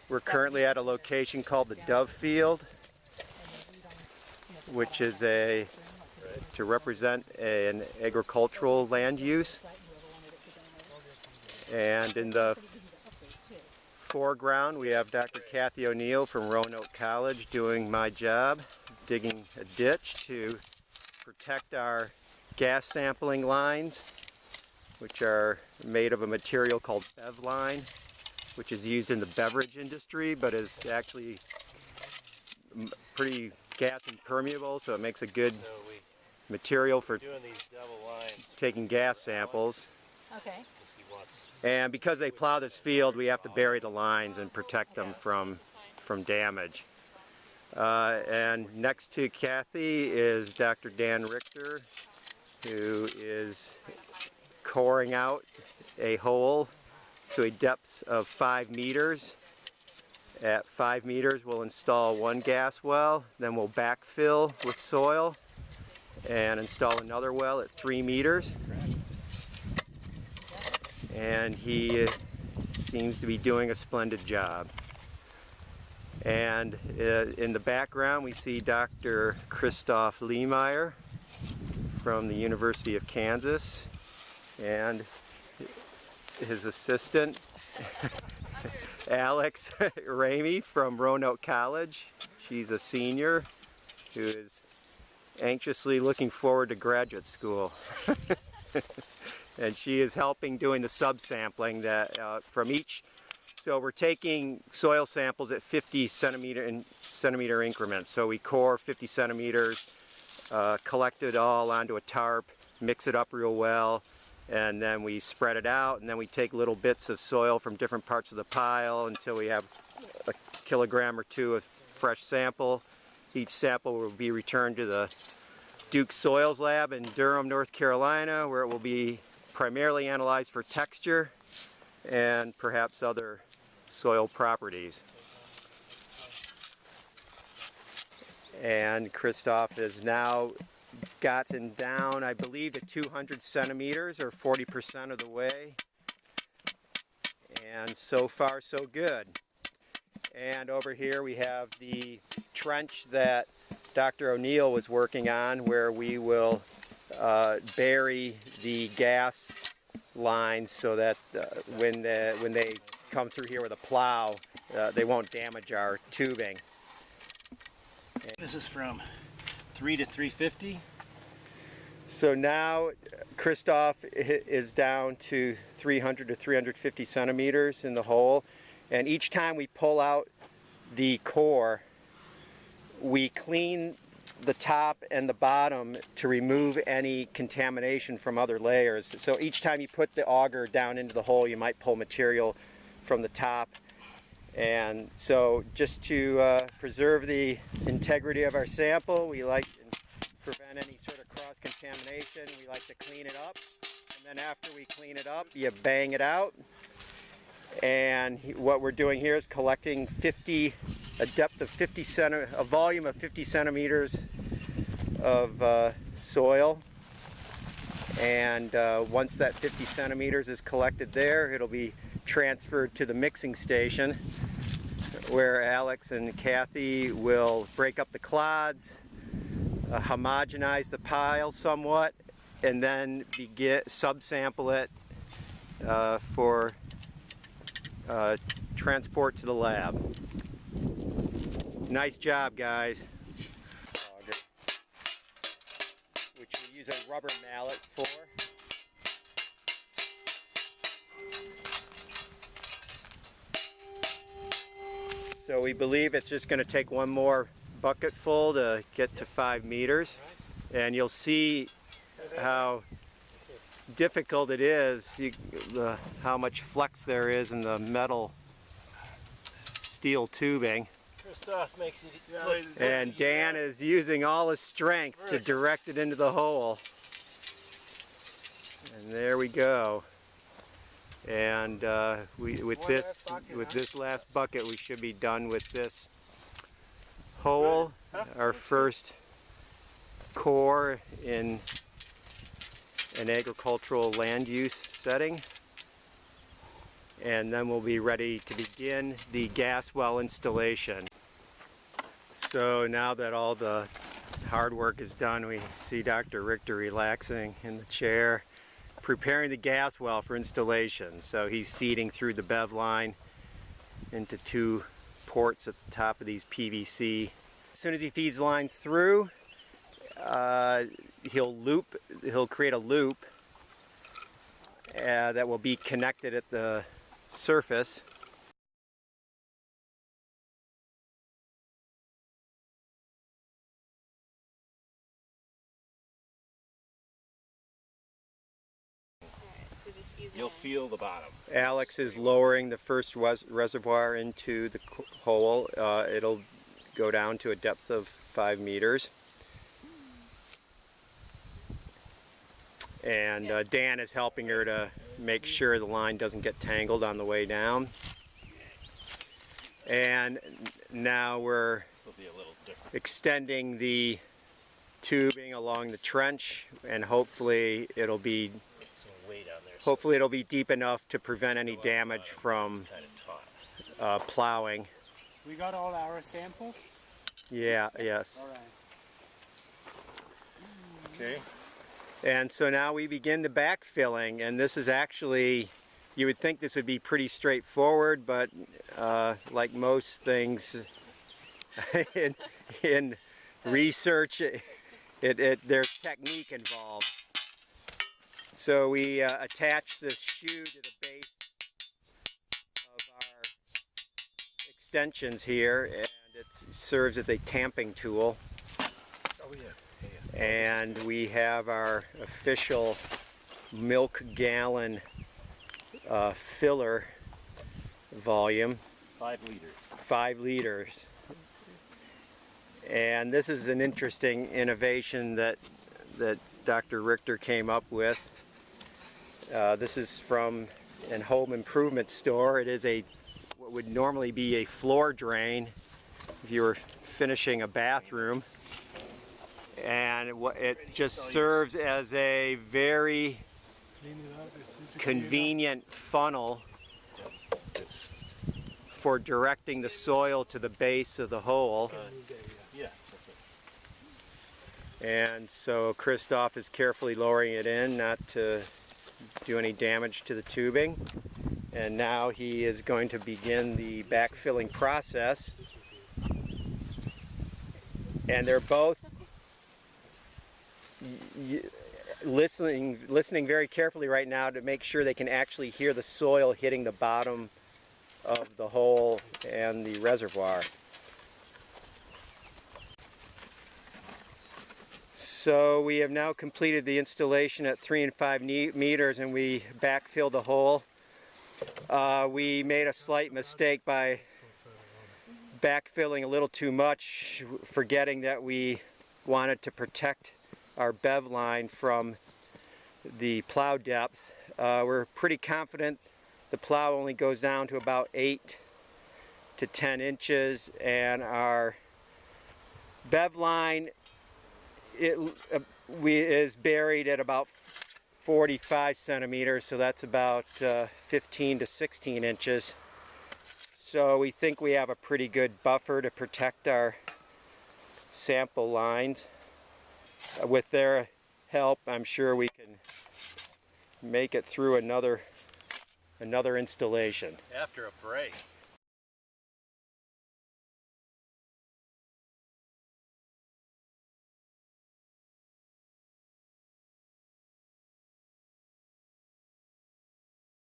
We're currently at a location called the Dove Field, which is to represent an agricultural land use. And in the foreground we have Dr. Kathy O'Neill from Roanoke College doing my job, digging a ditch to protect our gas sampling lines, which are made of a material called Bevline, which is used in the beverage industry but is actually pretty gas impermeable, so it makes a good material for taking gas samples. Okay. And because they plow this field, we have to bury the lines and protect them from damage. And next to Kathy is Dr. Dan Richter, who is coring out a hole to a depth of 5 meters. At 5 meters we'll install one gas well, then we'll backfill with soil and install another well at 3 meters. And he seems to be doing a splendid job. And in the background we see Dr. Christoph Lehmeyer from the University of Kansas and his assistant Alex Ramey from Roanoke College. She's a senior who is anxiously looking forward to graduate school. And she is helping doing the subsampling that from each. So we're taking soil samples at 50 centimeter increments. So we core 50 centimeters, collect it all onto a tarp, mix it up real well, and then we spread it out, and then we take little bits of soil from different parts of the pile until we have a kilogram or two of fresh sample. Each sample will be returned to the Duke Soils Lab in Durham, North Carolina, where it will be primarily analyzed for texture and perhaps other soil properties. And Christoph has now gotten down, I believe, to 200 centimeters, or 40% of the way. And so far so good. And over here we have the trench that Dr. O'Neill was working on, where we will bury the gas lines so that when they come through here with a plow, they won't damage our tubing. This is from 3 to 350. So now Christoph is down to 300 to 350 centimeters in the hole, and each time we pull out the core, we clean the top and the bottom to remove any contamination from other layers. So each time you put the auger down into the hole, you might pull material from the top. And so just to preserve the integrity of our sample, we like to prevent any sort of cross-contamination, we like to clean it up. And then after we clean it up, you bang it out. And what we're doing here is collecting a depth of 50 a volume of 50 centimeters of soil. And once that 50 centimeters is collected there, it'll be transferred to the mixing station, where Alex and Kathy will break up the clods, homogenize the pile somewhat, and then subsample it for transport to the lab. Nice job, guys. Which we use a rubber mallet for. So we believe it's just going to take one more bucket full to get to 5 meters. And you'll see how difficult it is, how much flex there is in the metal steel tubing. Christoph makes it And Dan is using all his strength to direct it into the hole. And there we go. And with this last bucket, we should be done with this hole, our first core in an agricultural land use setting. and then we'll be ready to begin the gas well installation. So now that all the hard work is done, we see Dr. Richter relaxing in the chair, preparing the gas well for installation. So he's feeding through the bev line into 2 ports at the top of these PVC. As soon as he feeds lines through, he'll create a loop that will be connected at the surface. You'll feel the bottom. Alex is lowering the first reservoir into the hole. It'll go down to a depth of 5 meters. And Dan is helping her to make sure the line doesn't get tangled on the way down. And now we're extending the tubing along the trench, and hopefully it'll be deep enough to prevent any damage from plowing. We got all our samples? Yeah, yes. All right. Okay. And so now we begin the backfilling, and this is actually, you would think this would be pretty straightforward, but like most things in research, there's technique involved. So we attach this shoe to the base of our extensions here, and it serves as a tamping tool. Oh yeah. And we have our official milk gallon filler volume. 5 liters. 5 liters. And this is an interesting innovation that Dr. Richter came up with. This is from an home improvement store. It is what would normally be a floor drain if you were finishing a bathroom. And it just serves as a very convenient funnel for directing the soil to the base of the hole. And so Christoph is carefully lowering it in, not to do any damage to the tubing. And now he is going to begin the backfilling process. And they're both listening very carefully right now to make sure they can actually hear the soil hitting the bottom of the hole and the reservoir. So we have now completed the installation at 3 and 5 meters, and we backfilled the hole. We made a slight mistake by backfilling a little too much, forgetting that we wanted to protect our bev line from the plow depth. We're pretty confident the plow only goes down to about 8 to 10 inches, and our bev line is buried at about 45 centimeters, so that's about 15 to 16 inches. So we think we have a pretty good buffer to protect our sample lines. With their help, I'm sure we can make it through another installation. After a break.